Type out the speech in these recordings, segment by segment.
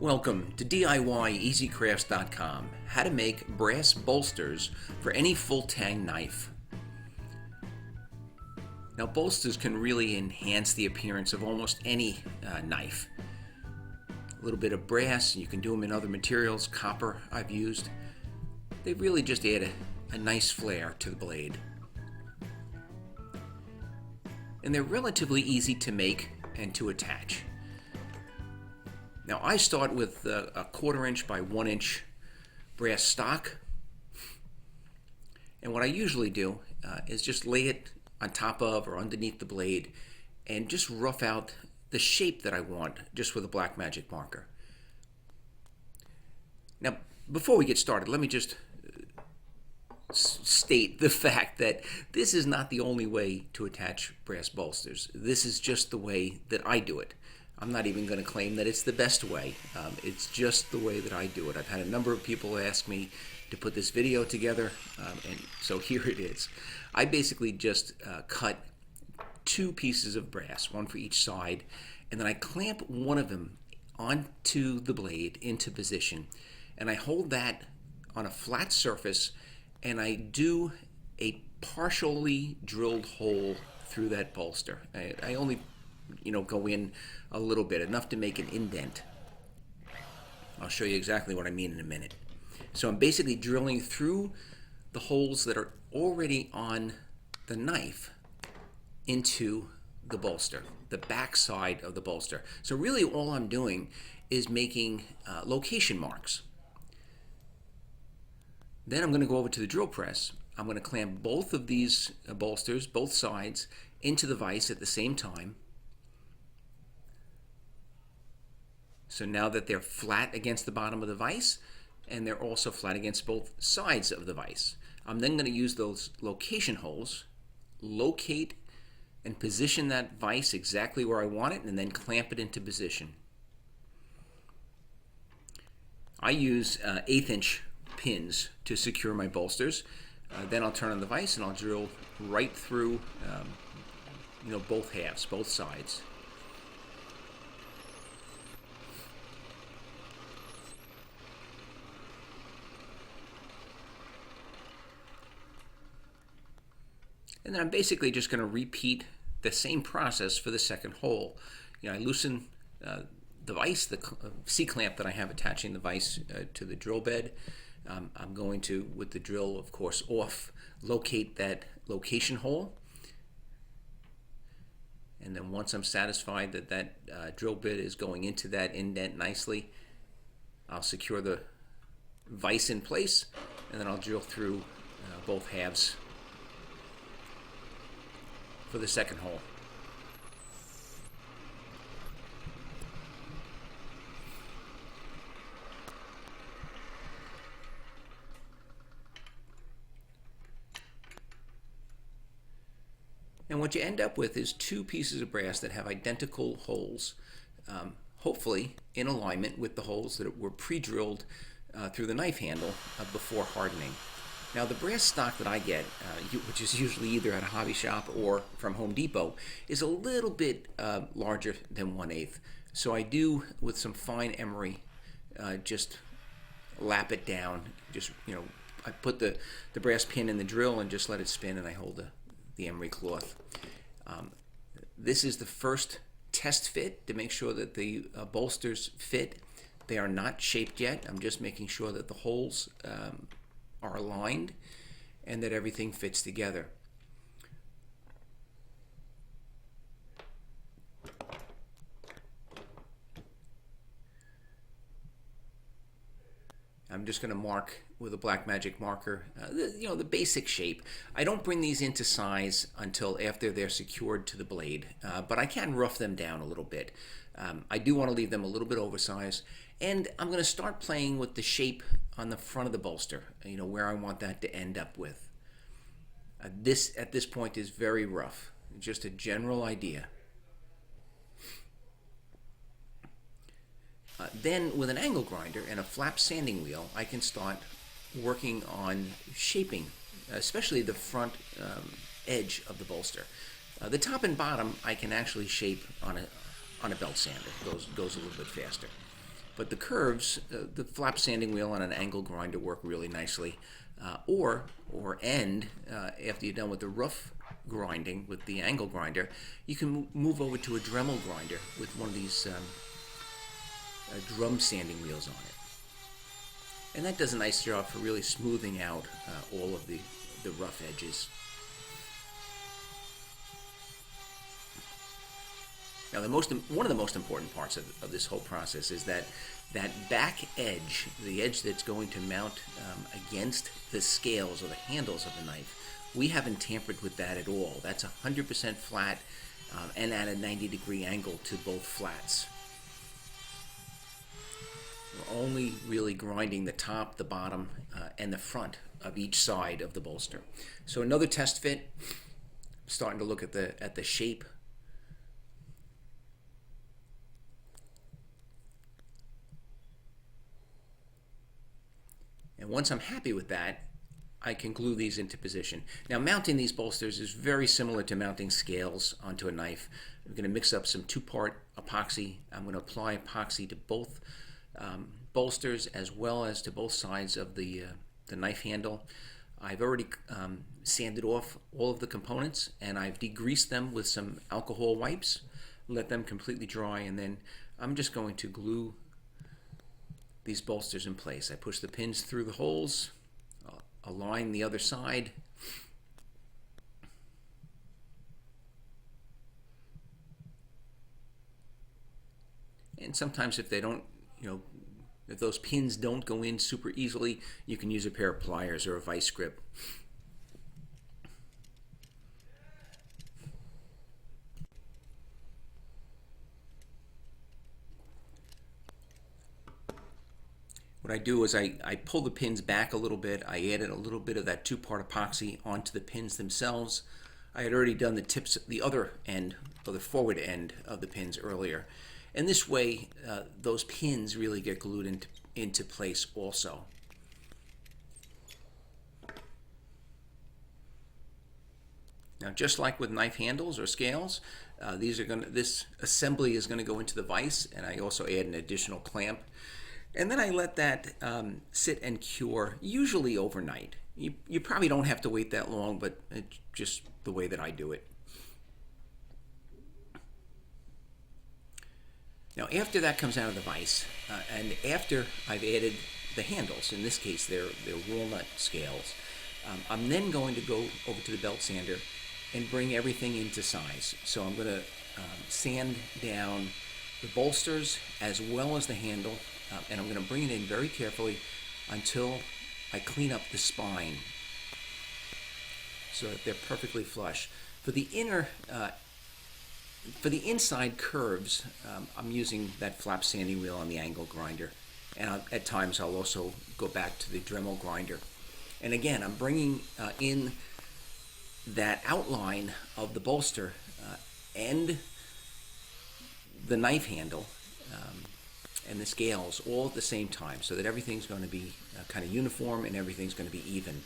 Welcome to DIYEasyCrafts.com, how to make brass bolsters for any full-tang knife. Now, bolsters can really enhance the appearance of almost any knife. A little bit of brass, you can do them in other materials, copper I've used. They really just add a nice flair to the blade. And they're relatively easy to make and to attach. Now I start with a 1/4 inch by 1 inch brass stock, and what I usually do is just lay it on top of or underneath the blade and just rough out the shape that I want just with a black magic marker. Now before we get started, let me just state the fact that this is not the only way to attach brass bolsters. This is just the way that I do it. I'm not even going to claim that it's the best way. It's just the way that I do it. I've had a number of people ask me to put this video together, and so here it is. I basically just cut 2 pieces of brass, one for each side, and then I clamp one of them onto the blade into position, and I hold that on a flat surface, and I do a partially drilled hole through that bolster. I only go in a little bit, enough to make an indent. I'll show you exactly what I mean in a minute. So I'm basically drilling through the holes that are already on the knife into the bolster, the back side of the bolster. So really all I'm doing is making location marks. Then I'm going to go over to the drill press. I'm going to clamp both of these bolsters, both sides, into the vise at the same time. So now that they're flat against the bottom of the vise, and they're also flat against both sides of the vise, I'm then going to use those location holes, locate and position that vise exactly where I want it, and then clamp it into position. I use 1/8 inch pins to secure my bolsters. Then I'll turn on the vise and I'll drill right through both halves, both sides. And then I'm basically just going to repeat the same process for the second hole. I loosen the vise, the C-clamp that I have attaching the vise to the drill bed. I'm going to, with the drill, of course, off, locate that location hole. And then once I'm satisfied that that drill bit is going into that indent nicely, I'll secure the vise in place, and then I'll drill through both halves for the second hole. And what you end up with is 2 pieces of brass that have identical holes, hopefully in alignment with the holes that were pre-drilled through the knife handle before hardening. Now the brass stock that I get, which is usually either at a hobby shop or from Home Depot, is a little bit larger than 1/8. So I do, with some fine emery, just lap it down. Just I put the brass pin in the drill and just let it spin, and I hold the emery cloth. This is the first test fit to make sure that the bolsters fit. They are not shaped yet. I'm just making sure that the holes are aligned and that everything fits together. I'm just going to mark with a black magic marker, the basic shape. I don't bring these into size until after they're secured to the blade, but I can rough them down a little bit. I do want to leave them a little bit oversized, and I'm going to start playing with the shape on the front of the bolster, where I want that to end up with. This, at this point, is very rough, just a general idea. Then with an angle grinder and a flap sanding wheel, I can start working on shaping, especially the front edge of the bolster. The top and bottom I can actually shape on a belt sander. Goes a little bit faster. But the curves, the flap sanding wheel and an angle grinder work really nicely. Or after you're done with the rough grinding with the angle grinder, you can move over to a Dremel grinder with one of these drum sanding wheels on it. And that does a nice job for really smoothing out all of the rough edges. Now, one of the most important parts of this whole process is that back edge, the edge that's going to mount against the scales or the handles of the knife. We haven't tampered with that at all. That's 100% flat and at a 90-degree angle to both flats. We're only really grinding the top, the bottom, and the front of each side of the bolster. So another test fit, starting to look at the shape. And once I'm happy with that, I can glue these into position. Now, mounting these bolsters is very similar to mounting scales onto a knife. I'm going to mix up some 2-part epoxy. I'm going to apply epoxy to both bolsters as well as to both sides of the knife handle. I've already sanded off all of the components, and I've degreased them with some alcohol wipes, let them completely dry, and then I'm just going to glue these bolsters in place. I push the pins through the holes, align the other side, and sometimes if they don't, if those pins don't go in super easily, you can use a pair of pliers or a vice grip. What I do is I pull the pins back a little bit. I added a little bit of that 2-part epoxy onto the pins themselves. I had already done the tips, the other end, or the forward end of the pins earlier. And this way, those pins really get glued into place also. Now, just like with knife handles or scales, this assembly is going to go into the vise, and I also add an additional clamp. And then I let that sit and cure, usually overnight. You probably don't have to wait that long, but it's just the way that I do it. Now, after that comes out of the vise, and after I've added the handles, in this case they're walnut scales, I'm then going to go over to the belt sander and bring everything into size. So I'm going to sand down the bolsters as well as the handle, and I'm going to bring it in very carefully until I clean up the spine so that they're perfectly flush. For the inside curves, I'm using that flap sanding wheel on the angle grinder, and at times I'll also go back to the Dremel grinder. And again, I'm bringing in that outline of the bolster and the knife handle and the scales all at the same time, so that everything's going to be kind of uniform and everything's going to be even.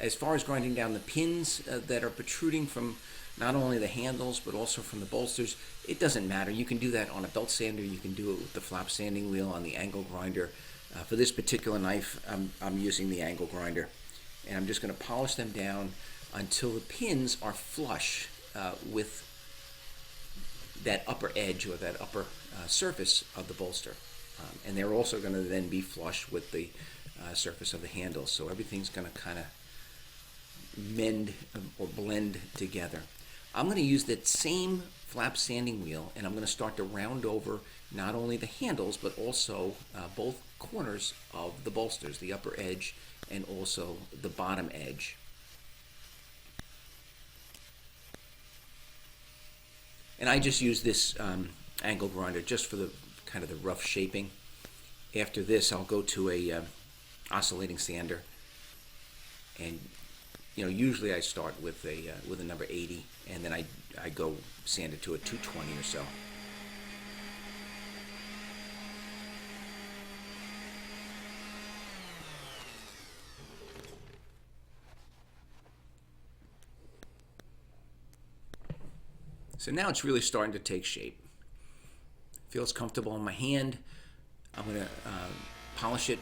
As far as grinding down the pins that are protruding from not only the handles but also from the bolsters, it doesn't matter. You can do that on a belt sander. You can do it with the flap sanding wheel on the angle grinder. For this particular knife, I'm using the angle grinder, and I'm just going to polish them down until the pins are flush with that upper edge or that upper surface of the bolster. And they're also going to then be flush with the surface of the handle. So everything's going to kind of mend or blend together. I'm going to use that same flap sanding wheel, and I'm going to start to round over not only the handles but also both corners of the bolsters, the upper edge and also the bottom edge. And I just use this angle grinder just for the kind of the rough shaping. After this, I'll go to a oscillating sander, and usually I start with a number 80, and then I go sand it to a 220 or so. So now it's really starting to take shape. Feels comfortable in my hand. I'm going to polish it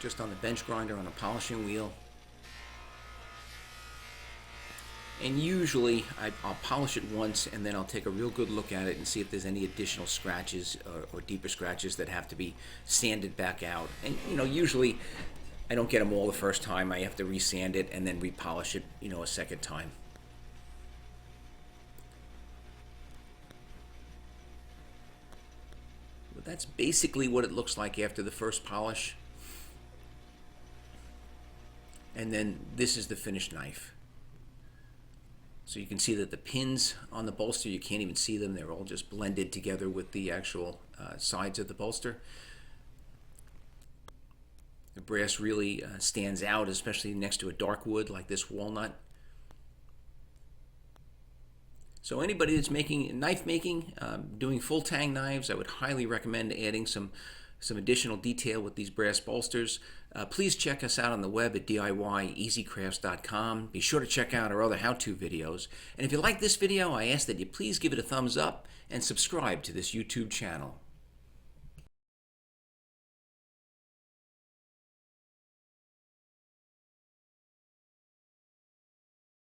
just on the bench grinder on a polishing wheel. And usually I'll polish it once and then I'll take a real good look at it and see if there's any additional scratches or deeper scratches that have to be sanded back out. And usually I don't get them all the first time. I have to resand it and then repolish it, a second time. But that's basically what it looks like after the first polish. And then this is the finished knife. So you can see that the pins on the bolster, you can't even see them. They're all just blended together with the actual sides of the bolster. The brass really stands out, especially next to a dark wood like this walnut. So anybody that's making knife making, doing full tang knives, I would highly recommend adding some additional detail with these brass bolsters. Please check us out on the web at DIYEasyCrafts.com. Be sure to check out our other how-to videos. And if you like this video, I ask that you please give it a thumbs up and subscribe to this YouTube channel.